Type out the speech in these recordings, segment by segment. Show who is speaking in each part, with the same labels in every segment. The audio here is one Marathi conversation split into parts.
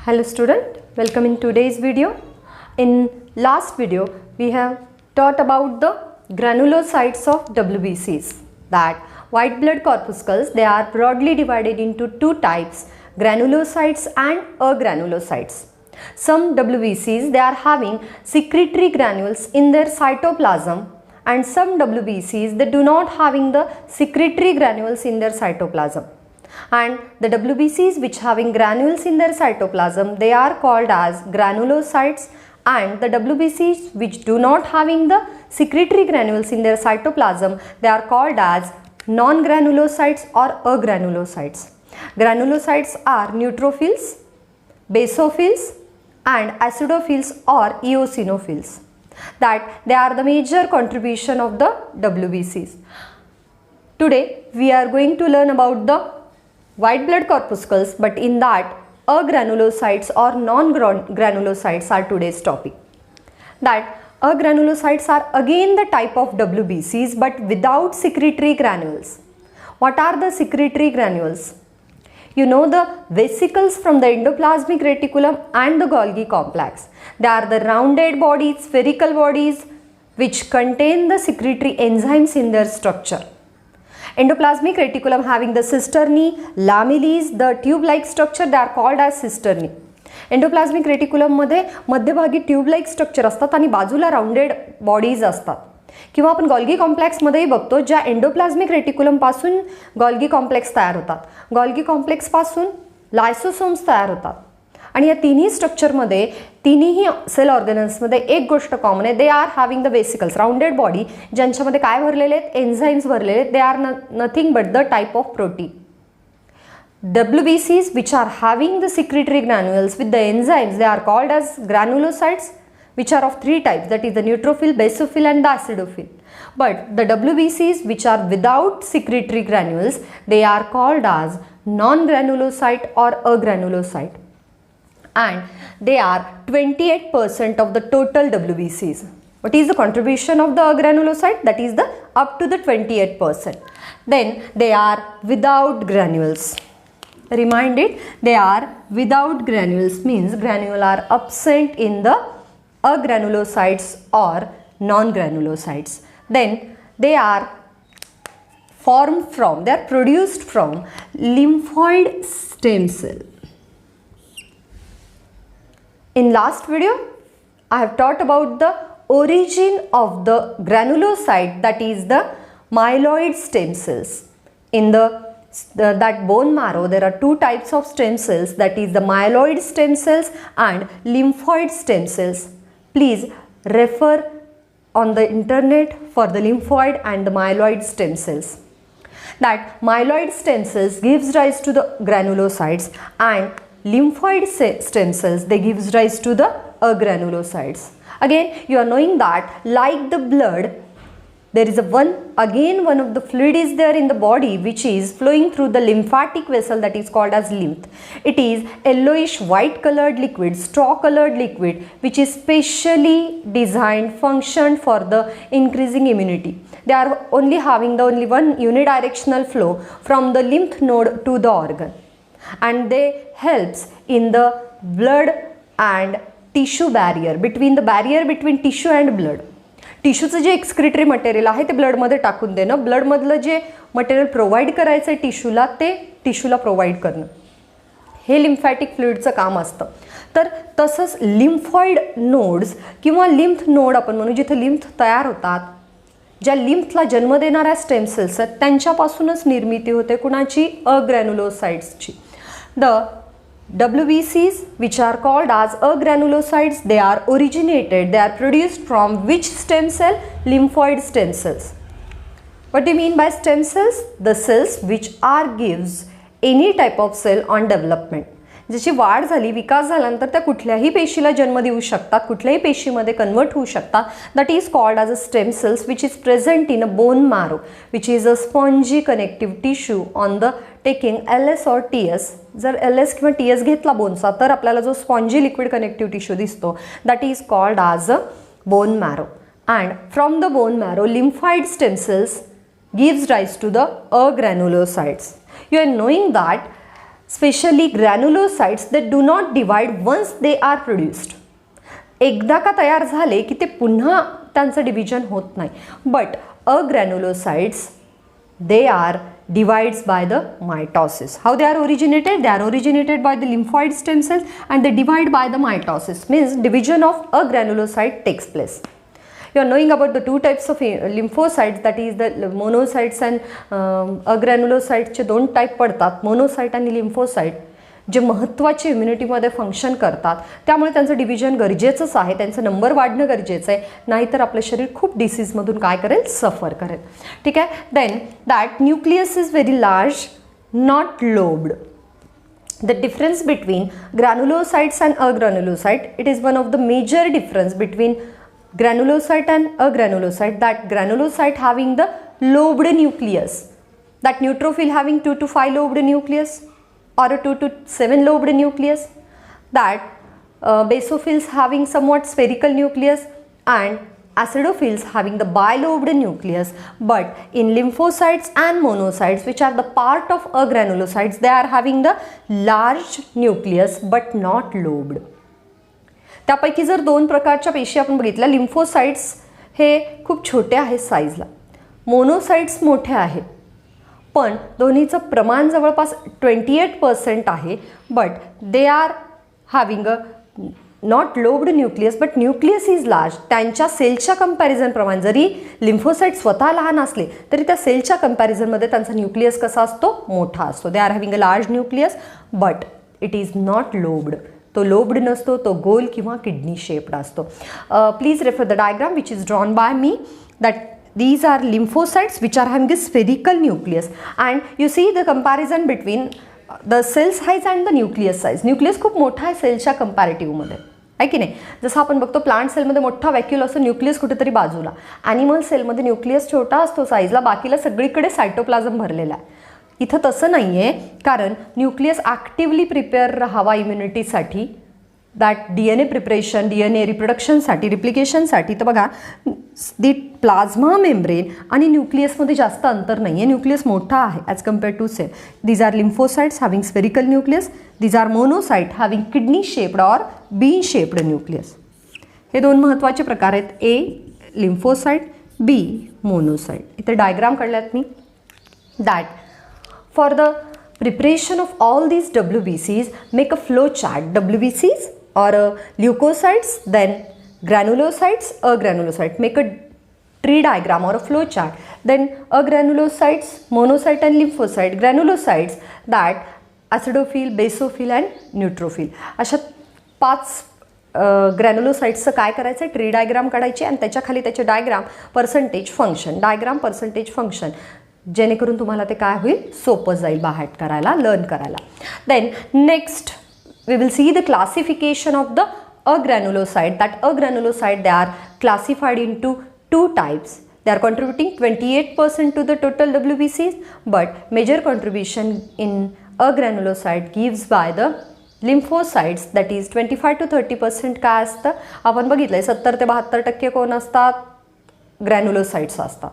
Speaker 1: Hello student, welcome in today's video. In last video we have taught about the granulocytes of WBCs, that white blood corpuscles. They are broadly divided into two types, granulocytes and agranulocytes. Some WBCs, they are having secretory granules in their cytoplasm, and some WBCs, they do not having the secretory granules in their cytoplasm. And the WBCs which having granules in their cytoplasm, they are called as granulocytes, and the WBCs which do not having the secretory granules in their cytoplasm, they are called as non-granulocytes or agranulocytes. Granulocytes are neutrophils, basophils and acidophils or eosinophils. That they are the major contribution of the WBCs. Today we are going to learn about the white blood corpuscles, but in that agranulocytes or non-granulocytes are today's topic. That agranulocytes are again the type of WBCs but without secretory granules. What are the secretory granules? You know the vesicles from the endoplasmic reticulum and the Golgi complex. They are the rounded bodies, spherical bodies which contain the secretory enzymes in their structure. Endoplasmic reticulum having the cisternae, lamellis, the tube-like structure, they are called as cisternae. Endoplasmic reticulum मध्ये मध्यभागी ट्यूब-लाइक स्ट्रक्चर असतात आणि बाजूला राउंडेड बॉडीज असतात. किंवा आपण गॉल्गी कॉम्प्लेक्स मध्येही बघतो, ज्या एंडोप्लाझ्मिक रेटिक्युलम पासून गॉल्गी कॉम्प्लेक्स तयार होतात. गॉल्गी कॉम्प्लेक्स पासून लायसोसोम्स तयार होतात. आणि या तिन्ही स्ट्रक्चरमध्ये, तिन्ही सेल ऑर्गॅनल्समध्ये एक गोष्ट कॉमन आहे, they are having the vesicles, rounded body, ज्यांच्यामध्ये काय भरलेले आहेत, एन्झाईम्स भरलेले आहेत. They R nothing but the type of protein. WBCs which are having the secretory granules with the enzymes, they are called as granulocytes, which are of three types, that is the neutrophil, basophil and the acidophil. But the WBCs which are without secretory granules, they are called as non-granulocyte or agranulocyte, and they are 28% of the total WBCs. What is the contribution of the agranulocyte? That is the up to the 28%. Then they are without granules. Remind it, they are without granules, means granule are absent in the agranulocytes or non-granulocytes. Then they are formed from, they are produced from lymphoid stem cell. In last video, I have taught about the origin of the granulocyte, that is the myeloid stem cells. In that bone marrow, there are two types of stem cells, that is the myeloid stem cells and lymphoid stem cells. Please refer on the internet for the lymphoid and the myeloid stem cells. That myeloid stem cells gives rise to the granulocytes, and lymphoid stem cells, they gives rise to the agranulocytes. Again, you are knowing that like the blood, there is one of the fluid is there in the body which is flowing through the lymphatic vessel, that is called as lymph. It is yellowish white colored liquid, straw colored liquid, which is specially designed, functioned for the increasing immunity. They are only having the only one unidirectional flow from the lymph node to the organ, and they helps in the blood and tissue barrier, between the barrier between tissue and blood. टिश्यूचं जे एक्सक्रिटरी मटेरियल आहे ते ब्लडमध्ये टाकून देणं, ब्लडमधलं जे मटेरियल प्रोव्हाइड करायचं आहे टिश्यूला, ते टिश्यूला प्रोव्हाइड करणं, हे लिम्फॅटिक फ्लुइडचं काम असतं. तर तसंच लिम्फॉइड नोड्स किंवा लिम्फ नोड आपण म्हणू, जिथे लिम्फ तयार होतात, ज्या लिम्फला जन्म देणाऱ्या स्टेम सेल्स आहेत, त्यांच्यापासूनच निर्मिती होते कुणाची? अग्रॅन्युलोसाइट्सची. The WBCs which are called as agranulocytes, they are originated, they are produced from which stem cell? Lymphoid stem cells. What do you mean by stem cells? The cells which are gives any type of cell on development. ज्याची वाढ झाली, विकास झाल्यानंतर त्या कुठल्याही पेशीला जन्म देऊ शकतात, कुठल्याही पेशीमध्ये कन्वर्ट होऊ शकतात. That is called as a stem cells which is present in a bone marrow, which is a spongy connective tissue on the taking LS or TS. जर LS किंवा TS घेतला बोनचा, तर आपल्याला जो स्पॉन्जी लिक्विड कनेक्टिव्ह टिश्यू दिसतो, that is called as a bone marrow. And from the bone marrow, lymphoid stem cells gives rise to the agranulocytes. You are knowing that specially granulocytes that do not divide once they are produced. एकदा का तयार झाले की ते पुन्हा त्यांचं डिव्हिजन होत नाही. But agranulocytes they are divides by the mitosis. How they are originated? They are originated by the lymphoid stem cells and they divide by the mitosis, means division of a granulocyte takes place. You are knowing about the two types of lymphocytes, that is the monocytes and agranulocytes चे दोन टाइप पडतात, मोनोसाइट आणि लिम्फोसाइट, जे महत्त्वाचे इम्युनिटीमध्ये फंक्शन करतात. त्यामुळे त्यांचं डिव्हिजन गरजेचंच आहे, त्यांचं नंबर वाढणं गरजेचं आहे, नाहीतर आपलं शरीर खूप डिसीजमधून काय करेल, सफर करेल. ठीक आहे. Then that nucleus is very large, not lobed. The difference between granulocytes and agranulocyte, it is one of the major difference between granulocyte and agranulocyte, that granulocyte having the lobed nucleus, that neutrophil having 2 to 5 lobed nucleus or a 2 to 7 lobed nucleus, that basophils having somewhat spherical nucleus and acidophils having the bilobed nucleus. But in lymphocytes and monocytes, which are the part of agranulocytes, they are having the large nucleus but not lobed. त्यापैकी जर दोन प्रकारच्या पेशी आपण बघितल्या, लिम्फोसाइट्स हे खूप छोटे आहेत साईजला, मोनोसाइट्स मोठे आहेत, पण दोन्हीचं प्रमाण जवळपास 28% आहे. But they R having a not lobed nucleus but nucleus is large. त्यांच्या सेलच्या कंपॅरिझन प्रमाणे जरी लिम्फोसाइट स्वतः लहान असले तरी त्या सेलच्या कंपॅरिझनमध्ये त्यांचा न्यूक्लियस कसा असतो, मोठा असतो. They are having a large nucleus but it is not lobed. तो लोब्ड नसतो, तो गोल किंवा किडनी शेप्ड असतो. Please refer the diagram which is drawn by me, that these are lymphocytes which are having a spherical nucleus, and you see the comparison between the cell size and the nucleus size. nucleus खूप मोठा आहे सेलच्या कंपॅरेटिव्हमध्ये, आहे की नाही. जसं आपण बघतो प्लांट सेलमध्ये मोठा व्हॅक्यूल असतो, न्यूक्लियस कुठेतरी बाजूला. ॲनिमल सेलमध्ये न्यूक्लियस छोटा असतो साईजला, बाकीला सगळीकडे सायटोप्लाझम भरलेला आहे. इथं तसं नाही आहे, कारण न्यूक्लियस ॲक्टिव्हली प्रिपेअर राहावा इम्युनिटीसाठी, दॅट DNA प्रिपरेशन, DNA रिप्रोडक्शनसाठी, रिप्लिकेशनसाठी. तर बघा, दी प्लाझ्मा मेम्ब्रेन आणि न्यूक्लियसमध्ये जास्त अंतर नाही आहे, न्यूक्लियस मोठा आहे as compared to cell. These are lymphocytes having spherical nucleus, these are monocyte having kidney shaped or bean shaped nucleus. हे दोन महत्त्वाचे प्रकार आहेत, ए लिम्फोसाइट, बी मोनोसाइट. इथे डायग्राम काढल्यात मी. That for the preparation of all these WBCs, make a flow chart. WBCs or leukocytes, then granulocytes, agranulocyte. Make a tree diagram or a flow chart. Then agranulocytes, monocyte and lymphocyte. Granulocytes, that acidophil, basophil and neutrophil. अशा 5 ग्रॅन्युलोसाइट्सचं काय करायचं आहे, ट्री डायग्राम काढायची आणि त्याच्याखाली त्याचे diagram percentage function, diagram percentage function, जेणेकरून तुम्हाला ते काय होईल, सोपं जाईल बाहेर करायला, लर्न करायला. Then next we will see the classification of the agranulocyte. That agranulocyte they are classified into 2 types. They are contributing 28% to the total WBCs, but major contribution in agranulocyte gives by the lymphocytes, that is 25 to 30% काय असतं, आपण बघितलंय 70 ते 72% कोण असतात, ग्रॅन्युलोसाइट्स असतात.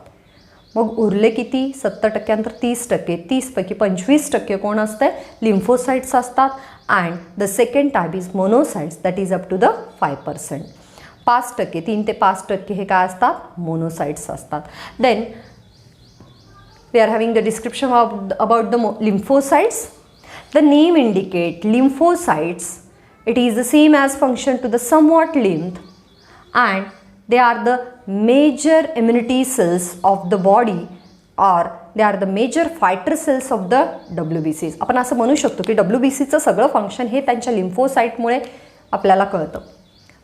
Speaker 1: मग उरले किती, 70% 30%, 30पैकी 25% कोण असते, लिम्फोसाइट्स असतात. And the second type is monocytes, that is up to the 5%. 5%, 3 ते 5% हे काय असतात, मोनोसाइट्स असतात. Then we are having the description about the lymphocytes. The name indicate lymphocytes. It is the same as function to the somewhat lymph, and they are the major immunity cells of the body, or they are the major fighter cells of the WBCs. आपण असं म्हणू शकतो की WBCचं सगळं फंक्शन हे त्यांच्या लिम्फोसाइटमुळे आपल्याला कळतं.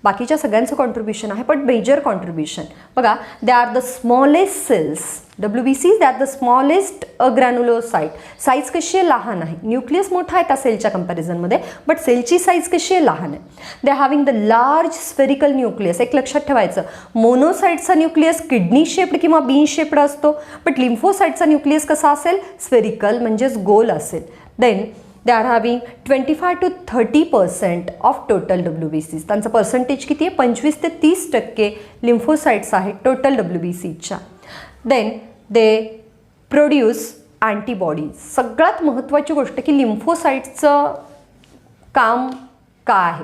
Speaker 1: बाकीच्या सगळ्यांचं कॉन्ट्रीब्युशन आहे, पण मेजर कॉन्ट्रीब्युशन बघा, they are the smallest cells. WBCs they are the smallest granulocyte. Size कशी आहे, लहान आहे. न्यूक्लियस मोठा आहे त्या सेलच्या कंपॅरिझनमध्ये, बट सेलची साईज कशी आहे, लहान आहे. They having the large spherical nucleus. एक लक्षात ठेवायचं, मोनोसाइटचा न्यूक्लियस किडनी शेप्ड किंवा बीन शेप्ड असतो, बट लिम्फोसाइटचा न्यूक्लियस कसा असेल, स्फेरिकल म्हणजेच गोल असेल. Then they are having 25 to 30% of total WBCs. त्यांचं पर्सेंटेज किती आहे, 25 ते 30% लिम्फोसाइट्स आहेत टोटल WBCच्या. Then they produce antibodies. सगळ्यात महत्त्वाची गोष्ट की लिम्फोसाईटचं काम काय आहे,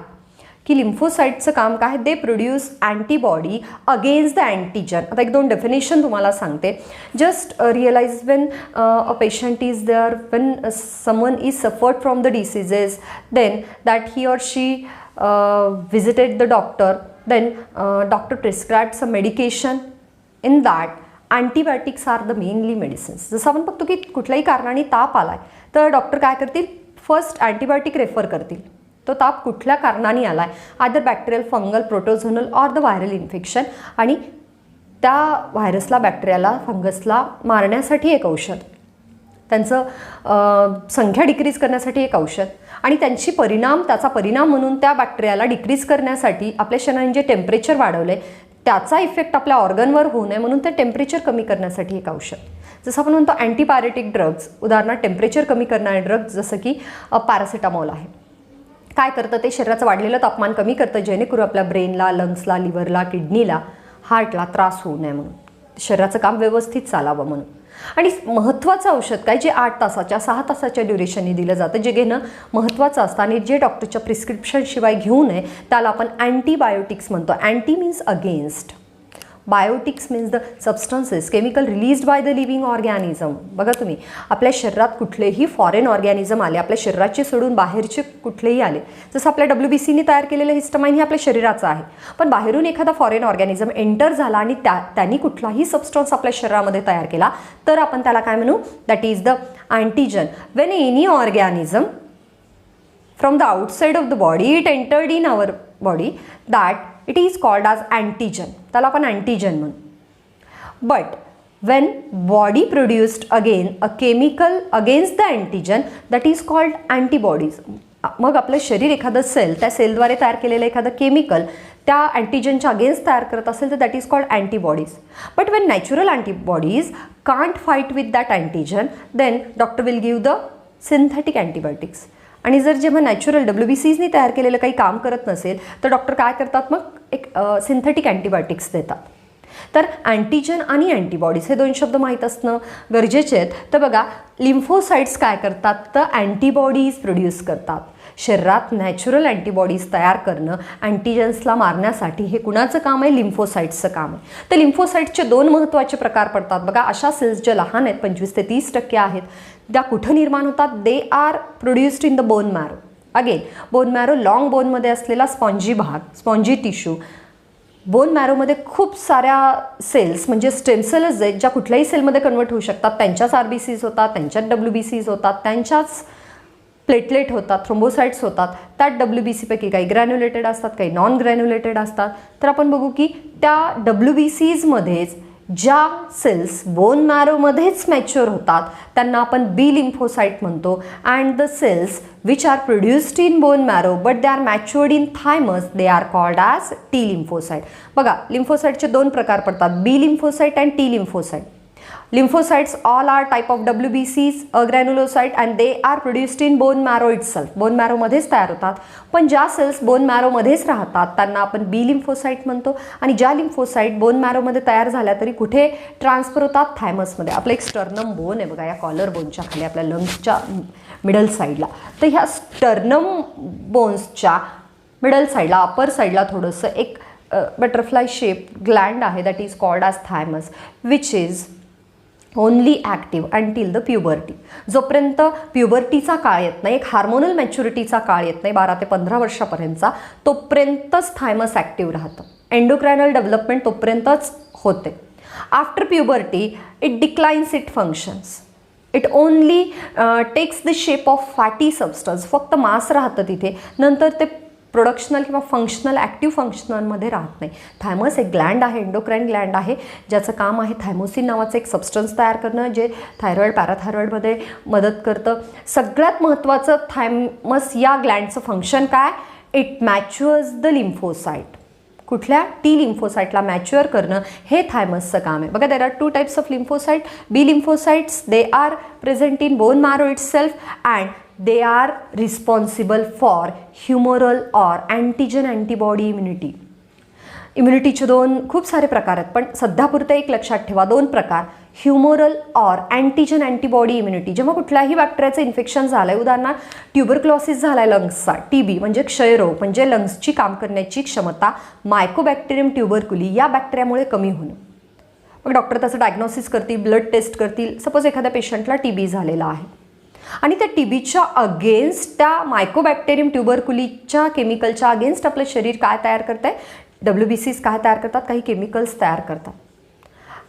Speaker 1: की लिम्फोसाईटचं काम काय आहे, they produce antibody against the antigen. आता एक दोन डेफिनेशन तुम्हाला सांगते. Just realize when a patient is there, when someone is suffered from the diseases, then that he or she visited the doctor, then doctor prescribed some medication. In that antibiotics are the mainly medicines. जसं आपण बघतो की कुठल्याही कारणाने ताप आलाय तर डॉक्टर काय करतील, फर्स्ट अँटीबायोटिक रेफर करतील. तो ताप कुठल्या कारणाने आलाय, either bacterial, fungal, protozoal or the viral infection, आणि त्या व्हायरसला, बॅक्टेरियाला, फंगसला मारण्यासाठी एक औषध, त्यांचं संख्या डिक्रीज करण्यासाठी एक औषध, आणि त्याचा परिणाम म्हणून त्या बॅक्टेरियाला डिक्रीज करण्यासाठी आपल्या शरीराने जे टेम्परेचर वाढवलं आहे त्याचा इफेक्ट आपल्या ऑर्गनवर होऊ नये म्हणून ते टेम्परेचर कमी करण्यासाठी एक औषध. जसं आपण म्हणतो अँटीपायरेटिक ड्रग्ज, उदाहरणार्थ टेम्परेचर कमी करणारे ड्रग्ज जसं की पॅरासिटामॉल आहे. काय करतं ते, शरीराचं वाढलेलं तापमान कमी करतं जेणेकरून आपल्या ब्रेनला, लंग्सला, लिव्हरला, किडनीला, हार्टला त्रास होऊ नये म्हणून, शरीराचं काम व्यवस्थित चालावं म्हणून. आणि महत्त्वाचं औषध काय, जे 8 तासाच्या 6 तासाच्या ड्युरेशनने दिलं जातं, जे घेणं महत्त्वाचं असतं आणि जे डॉक्टरच्या प्रिस्क्रिप्शनशिवाय घेऊ नये त्याला आपण अँटीबायोटिक्स म्हणतो. Anti means against, biotics means the substances chemical released by the living organism. बघा तुम्ही, आपल्या शरीरात कुठलेही फॉरेन ऑर्गॅनिझम आले, आपल्या शरीराचे सोडून बाहेरचे कुठलेही आले, जसं आपल्या WBCने तयार केलेलं हिस्टमाइन हे आपल्या शरीराचं आहे, पण बाहेरून एखादा फॉरेन ऑर्गॅनिझम एंटर झाला आणि त्यांनी कुठलाही सबस्टन्स आपल्या शरीरामध्ये तयार केला तर आपण त्याला काय म्हणू, that is the antigen. When any organism from the outside of the body it entered in our body, that it is called as antigen. त्याला आपण अँटीजन म्हणू. But when body produced again a chemical against the antigen, that is called antibodies. मग आपलं शरीर एखादं सेल, त्या सेलद्वारे तयार केलेलं एखादं केमिकल त्या अँटीजनच्या अगेन्स्ट तयार करत असेल तर that is called antibodies. But when natural antibodies can't fight with that antigen, then doctor will give the synthetic antibiotics. आणि जर जेव्हा नॅचरल WBCने तयार केलेलं काही काम करत नसेल तर डॉक्टर काय करतात, मग एक सिंथेटिक अँटीबायोटिक्स देतात. तर अँटीजन आणि अँटीबॉडीज हे दोन शब्द माहीत असणं गरजेचे आहेत. तर बघा, लिम्फोसाइट्स काय करतात तर अँटीबॉडीज प्रोड्यूस करतात. शरीरात नॅचरल अँटीबॉडीज तयार करणं अँटीजन्सला मारण्यासाठी हे कुणाचं काम आहे, लिम्फोसाइट्सचं काम आहे. तर लिम्फोसाइट्सचे 2 महत्त्वाचे प्रकार पडतात. बघा, अशा सेल्स ज्या लहान आहेत, 25 ते 30% आहेत, त्या कुठं निर्माण होतात, they are produced in the bone marrow. Again bone marrow long बोनमध्ये असलेला स्पॉन्जी भाग, स्पॉन्जी टिश्यू. बोन मॅरोमध्ये खूप साऱ्या सेल्स म्हणजे स्टेम सेल्स आहेत ज्या कुठल्याही सेलमध्ये कन्वर्ट होऊ शकतात. त्यांच्याच RBCs होतात, त्यांच्याच WBCs होतात, त्यांच्याच प्लेटलेट होतात, थ्रोम्बोसाइट्स होतात. त्यात WBCपैकी काही ग्रॅन्युलेटेड असतात, काही नॉन ग्रॅन्युलेटेड असतात. तर आपण बघू की त्या WBCsमध्येच ज्या सेल्स बोन मॅरोमध्येच मॅच्युअर होतात त्यांना आपण बी लिम्फोसाइट म्हणतो. And the cells which are produced in bone marrow but they are matured in thymus, they are called as T lymphocyte. बघा, लिम्फोसाइटचे 2 प्रकार पडतात, B lymphocyte and T lymphocyte. Lymphocytes all are type of WBCs, agranulocyte, and they are produced in bone marrow itself. Bone मॅरोमध्येच तयार होतात. पण ज्या सेल्स बोन मॅरोमध्येच राहतात त्यांना आपण बी लिम्फोसाइट म्हणतो. आणि ज्या लिम्फोसाइट बोन मॅरोमध्ये तयार झाल्या तरी कुठे ट्रान्सफर होतात, थायमसमध्ये. आपलं एक स्टर्नम बोन आहे बघा, या कॉलर बोनच्या खाली आपल्या लंग्सच्या मिडल साईडला. तर ह्या स्टर्नम बोन्सच्या मिडल साईडला, अपर साईडला थोडंसं एक बटरफ्लाय शेप ग्लँड आहे, that is called as thymus, which is only active until the puberty. जोपर्यंत प्युबर्टीचा काळ येत नाही, एक हार्मोनल मॅच्युरिटीचा काळ येत नाही 12 ते 15 वर्षापर्यंतचा, तोपर्यंतच थायमस ॲक्टिव्ह राहतं. एंडोक्रायनल डेव्हलपमेंट तोपर्यंतच होते. After puberty it declines it functions. It only takes the shape of fatty substance. फक्त मास राहतं तिथे, नंतर ते प्रोडक्शनल किंवा फंक्शनल, ॲक्टिव्ह फंक्शनलमध्ये राहत नाही. थायमस एक ग्लँड आहे, एंडोक्राइन ग्लँड आहे, ज्याचं काम आहे थायमोसिन नावाचं एक सबस्टन्स तयार करणं, जे थायरॉइड, पॅराथायरॉइडमध्ये मदत करतं. सगळ्यात महत्त्वाचं थायमस या ग्लँडचं फंक्शन काय, इट मॅच्युअर्स द लिम्फोसाइट. कुठल्या, टी लिम्फोसाइटला मॅच्युअर करणं हे थायमसचं काम आहे. बघा, there are 2 types of lymphocyte. B lymphocytes, they are present in bone marrow itself and they are responsible for humoral or antigen antibody immunity. इम्युनिटीचे खूप सारे प्रकार आहेत, पण सध्यापुरतं एक लक्षात ठेवा, 2 प्रकार, ह्युमोरल और अँटीजन अँटीबॉडी इम्युनिटी. जेव्हा कुठल्याही बॅक्टेरियाचं इन्फेक्शन झालं आहे, उदाहरणार्थ ट्युबरक्लोसिस झाला आहे लंग्सचा, TB म्हणजे क्षयरोग, म्हणजे लंग्सची काम करण्याची क्षमता मायकोबॅक्टेरियम ट्युबरक्युली या बॅक्टेरियामुळे कमी होणं. मग डॉक्टर त्याचं डायग्नोसिस करतील, ब्लड टेस्ट करतील. सपोज एखाद्या पेशंटला TB झालेला आहे आणि त्या TBच्या अगेन्स्ट, त्या मायकोबॅक्टेरियम ट्युबरक्युलीच्या केमिकलच्या अगेन्स्ट आपलं शरीर काय तयार करतं आहे, WBCs काय तयार करतात, काही केमिकल्स तयार करतात.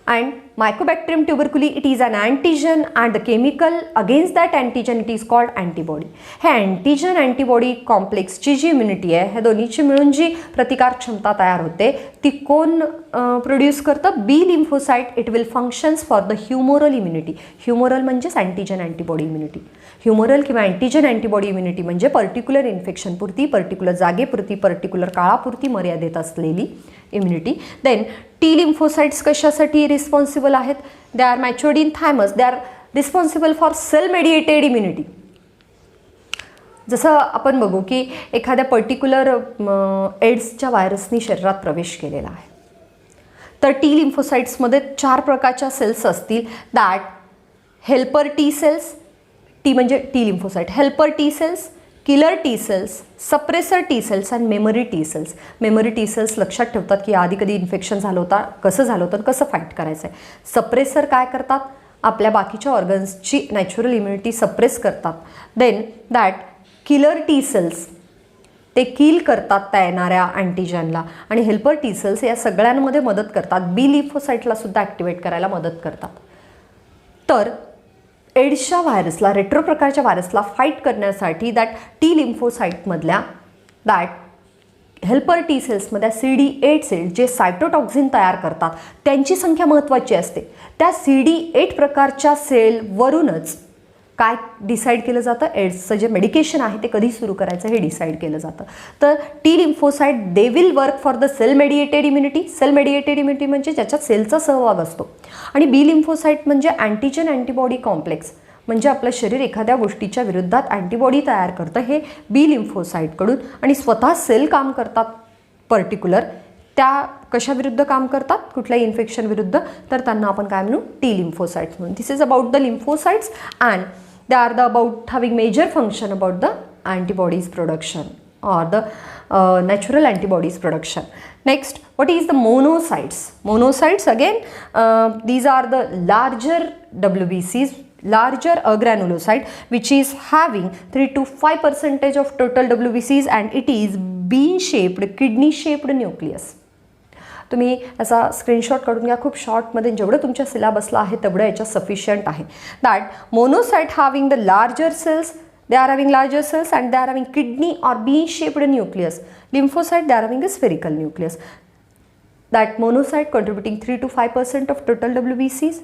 Speaker 1: And mycobacterium tuberculi it is an antigen and the chemical against that antigen it is called antibody. हे अँटीजन अँटीबॉडी कॉम्प्लेक्सची जी इम्युनिटी आहे, ह्या दोन्हीची मिळून जी प्रतिकार क्षमता तयार होते ती कोण प्रोड्यूस करतं, B lymphocyte. It will functions for the humoral immunity. Humoral म्हणजेच अँटीजन अँटीबॉडी इम्युनिटी. ह्युमोरल किंवा अँटीजन अँटीबॉडी इम्युनिटी म्हणजे पर्टिक्युलर इन्फेक्शनपुरती, पर्टिक्युलर जागेपुरती, पर्टिक्युलर काळापुरती मर्यादित असलेली इम्युनिटी. देन टी लिम्फोसाइट्स कशासाठी रिस्पॉन्सिबल आहेत, they are matured in thymus, they are responsible for cell mediated immunity. जसं आपण बघू की एखाद्या पर्टिक्युलर एड्सच्या व्हायरसनी शरीरात प्रवेश केलेला आहे, तर टी लिम्फोसाइट्समध्ये 4 प्रकारच्या सेल्स असतील. That helper T cells, T म्हणजे T lymphocyte, helper T cells, killer T cells, suppressor T cells and memory T cells. Memory T cells लक्षात ठेवतात की आधी कधी इन्फेक्शन झालं होतं, कसं झालं होतं, कसं फाईट करायचं आहे. सप्रेसर काय करतात, आपल्या बाकीच्या ऑर्गन्सची नॅचरल इम्युनिटी सप्रेस करतात. Then that killer T cells, ते किल करतात त्या येणाऱ्या अँटीजनला. आणि हेल्पर टी सेल्स या सगळ्यांमध्ये मदत करतात, बी लिम्फोसाइटला सुद्धा ॲक्टिवेट करायला मदत करतात. तर एड्सच्या व्हायरसला, रेट्रो प्रकारच्या व्हायरसला फाईट करण्यासाठी दॅट टी लिम्फोसाइटमधल्या दॅट हेल्पर टी सेल्समध्ये CD8 सेल्स जे सायटोटॉक्झिन तयार करतात, त्यांची संख्या महत्त्वाची असते. त्या CD8 प्रकारच्या सेलवरूनच काय डिसाईड केलं जातं, एड्सचं जे मेडिकेशन आहे ते कधी सुरू करायचं हे डिसाईड केलं जातं. तर T lymphocyte they will work for the cell mediated immunity. Cell mediated immunity म्हणजे ज्याच्यात सेलचा सहभाग असतो. आणि बी लिम्फोसाइट म्हणजे अँटीजन अँटीबॉडी कॉम्प्लेक्स, म्हणजे आपलं शरीर एखाद्या गोष्टीच्या विरुद्धात अँटीबॉडी तयार करतं, हे बी लिम्फोसाइटकडून. आणि स्वतः सेल काम करतात पर्टिक्युलर, त्या कशाविरुद्ध काम करतात, कुठल्याही इन्फेक्शन विरुद्ध, तर त्यांना आपण काय म्हणू, टी लिम्फोसाइट्स म्हणून. This is about the lymphocytes and they are the about having major function about the antibodies production or the natural antibodies production. Next, what is the monocytes? Monocytes again, these are the larger WBCs, larger agranulocyte, which is having 3 to 5% of total WBCs and it is bean shaped, kidney shaped nucleus. तुम्ही याचा स्क्रीनशॉट काढून घ्या, खूप शॉर्टमध्ये जेवढं तुमच्या सिलेबसला आहे तेवढं याच्या सफिशियंट आहे. That monocyte having the larger cells, they are having larger cells and they are having kidney or bean shaped nucleus. Lymphocyte they are having a spherical nucleus. That monocyte contributing 3 to 5% of total WBCs.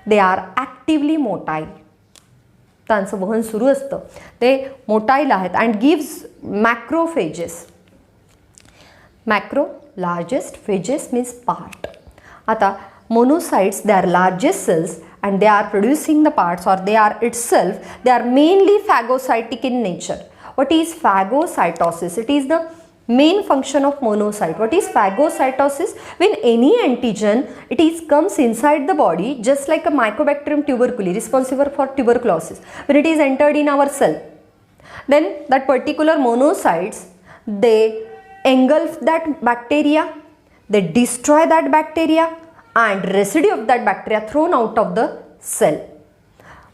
Speaker 1: They are actively motile, त्यांचं वहन सुरू असतं, ते मोटाईल आहेत. And gives macrophages. Macro largest, phages means part. आता monocytes, they are largest cells and they are producing the parts or they are itself, they are mainly phagocytic in nature. What is phagocytosis? It is the main function of monocyte. What is phagocytosis? When any antigen, it is comes inside the body just like a mycobacterium tuberculosis responsible for tuberculosis. When it is entered in our cell, then that particular monocytes, they engulf that bacteria, they destroy that bacteria and residue of that bacteria thrown out of the cell.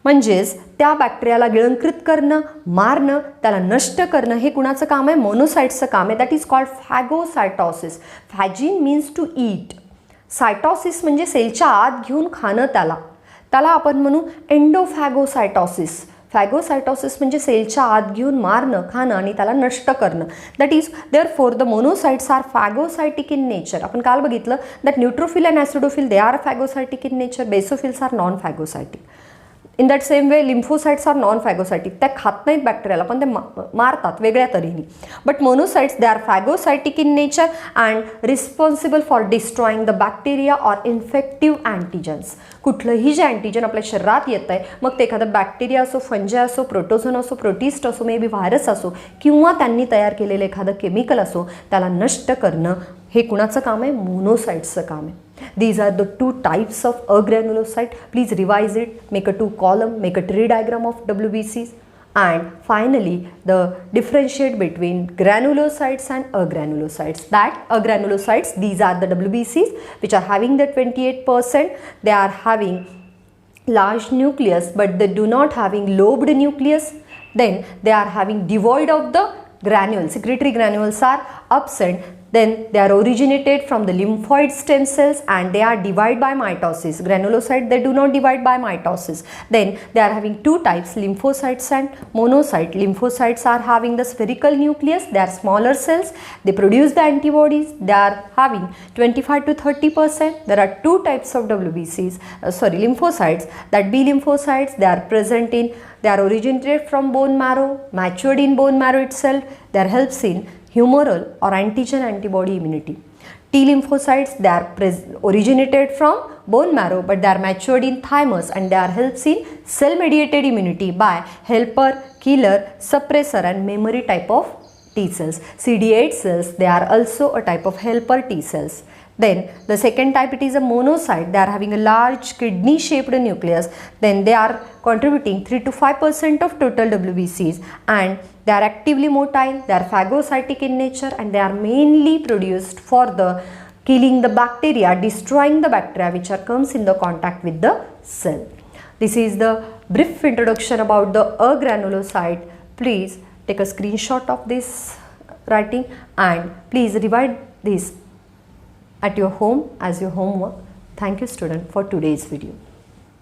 Speaker 1: म्हणजेच त्या बॅक्टेरियाला गिळंकृत करणं, मारणं, त्याला नष्ट करणं हे कुणाचं काम आहे, मोनोसाइट्सचं काम आहे. That is called phagocytosis. Phagein means to eat, cytosis म्हणजे सेलच्या आत घेऊन खाणं, त्याला आपण म्हणू एंडोफॅगोसायटॉसिस. फॅगोसायटॉसिस म्हणजे सेलच्या आत घेऊन मारणं, खाणं आणि त्याला नष्ट करणं. That is therefore the monocytes are phagocytic in nature. आपण काल बघितलं that neutrophil and acidophil they are phagocytic in nature, basophils are non phagocytic. In that same way lymphocytes are non phagocytic, त्या खात नाहीत बॅक्टेरियाला पण ते मारतात वेगळ्या तऱ्हेने. But monocytes they are phagocytic in nature and responsible for destroying the bacteria or infective antigens. कुठलंही जे अँटीजन आपल्या शरीरात येतं आहे, मग ते एखादं बॅक्टेरिया असो, फंजाय असो, प्रोटोझोन असो, प्रोटिस्ट असो, मे बी व्हायरस असो, किंवा त्यांनी तयार केलेलं एखादं केमिकल असो, त्याला नष्ट करणं हे कुणाचं काम आहे? मोनोसाइट्सचं काम आहे. These are the two types of agranulocyte. Please revise it, make a 2 column, make a tree diagram of WBCs, and finally the differentiate between granulocytes and agranulocytes. That agranulocytes, these are the WBCs which are having the 28%. They are having large nucleus but they do not having lobed nucleus. Then they are having devoid of the granules. Secretory granules are absent. Then they are originated from the lymphoid stem cells and they are divided by mitosis. Granulocyte, they do not divide by mitosis. Then they are having two types, lymphocytes and monocyte. Lymphocytes are having the spherical nucleus. They are smaller cells. They produce the antibodies. They are having 25 to 30%. There are two types of WBCs, lymphocytes. That B lymphocytes, they are present in, they are originated from bone marrow, matured in bone marrow itself. Their helps in humoral or antigen antibody immunity. T lymphocytes, they are originated from bone marrow but they are matured in thymus and they are helps in cell mediated immunity by helper, killer, suppressor and memory type of T cells. CD8 cells, they are also a type of helper T cells. Then the second type, it is a monocyte. They are having a large kidney shaped nucleus. Then they are contributing 3 to 5% of total WBCs and they are actively motile. They are phagocytic in nature and they are mainly produced for the killing the bacteria, destroying the bacteria which are comes in the contact with the cell. This is the brief introduction about the agranulocyte. Please take a screenshot of this writing and please revise this at your home as your homework. Thank you student for today's video.